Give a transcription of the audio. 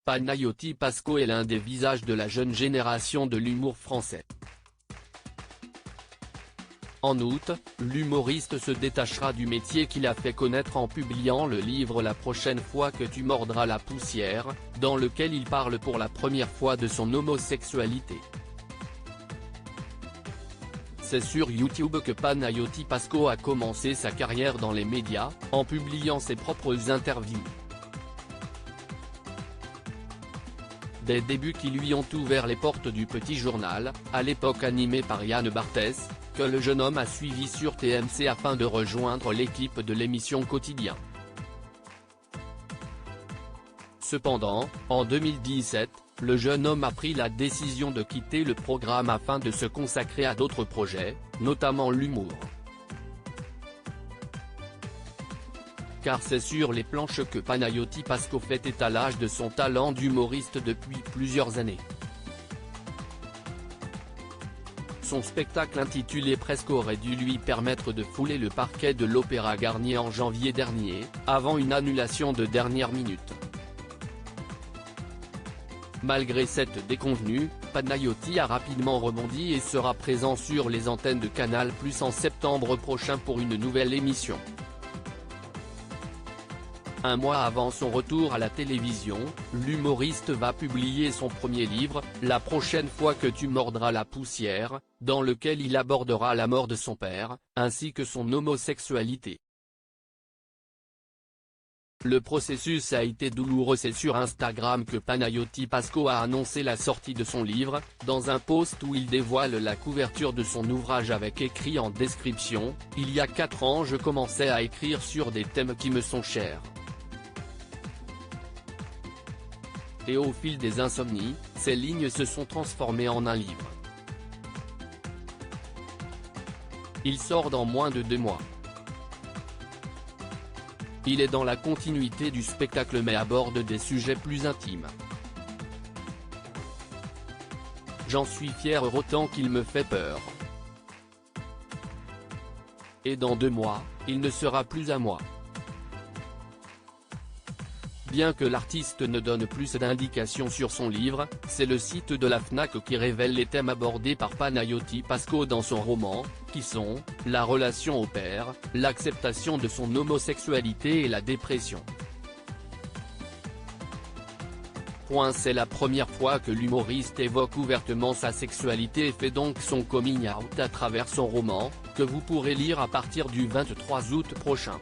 Panayotis Pasco est l'un des visages de la jeune génération de l'humour français. En août, l'humoriste se détachera du métier qu'il a fait connaître en publiant le livre La prochaine fois que tu mordras la poussière, dans lequel il parle pour la première fois de son homosexualité. C'est sur YouTube que Panayotis Pasco a commencé sa carrière dans les médias, en publiant ses propres interviews. Des débuts qui lui ont ouvert les portes du Petit Journal, à l'époque animé par Yann Barthès, que le jeune homme a suivi sur TMC afin de rejoindre l'équipe de l'émission Quotidien. Cependant, en 2017, le jeune homme a pris la décision de quitter le programme afin de se consacrer à d'autres projets, notamment l'humour. Car c'est sur les planches que Panayotis Pasco fait étalage de son talent d'humoriste depuis plusieurs années. Son spectacle intitulé Presque aurait dû lui permettre de fouler le parquet de l'Opéra Garnier en janvier dernier, avant une annulation de dernière minute. Malgré cette déconvenue, Panayotis a rapidement rebondi et sera présent sur les antennes de Canal+ en septembre prochain pour une nouvelle émission. Un mois avant son retour à la télévision, l'humoriste va publier son premier livre, La prochaine fois que tu mordras la poussière, dans lequel il abordera la mort de son père, ainsi que son homosexualité. Le processus a été douloureux. C'est sur Instagram que Panayotis Pasco a annoncé la sortie de son livre, dans un post où il dévoile la couverture de son ouvrage avec écrit en description « Il y a 4 ans je commençais à écrire sur des thèmes qui me sont chers. Et au fil des insomnies, ces lignes se sont transformées en un livre. Il sort dans moins de 2 mois. Il est dans la continuité du spectacle mais aborde des sujets plus intimes. J'en suis fier autant qu'il me fait peur. Et dans 2 mois, il ne sera plus à moi. » Bien que l'artiste ne donne plus d'indications sur son livre, c'est le site de la Fnac qui révèle les thèmes abordés par Panayotis Pasco dans son roman, qui sont la relation au père, l'acceptation de son homosexualité et la dépression. C'est la première fois que l'humoriste évoque ouvertement sa sexualité et fait donc son coming out à travers son roman, que vous pourrez lire à partir du 23 août prochain.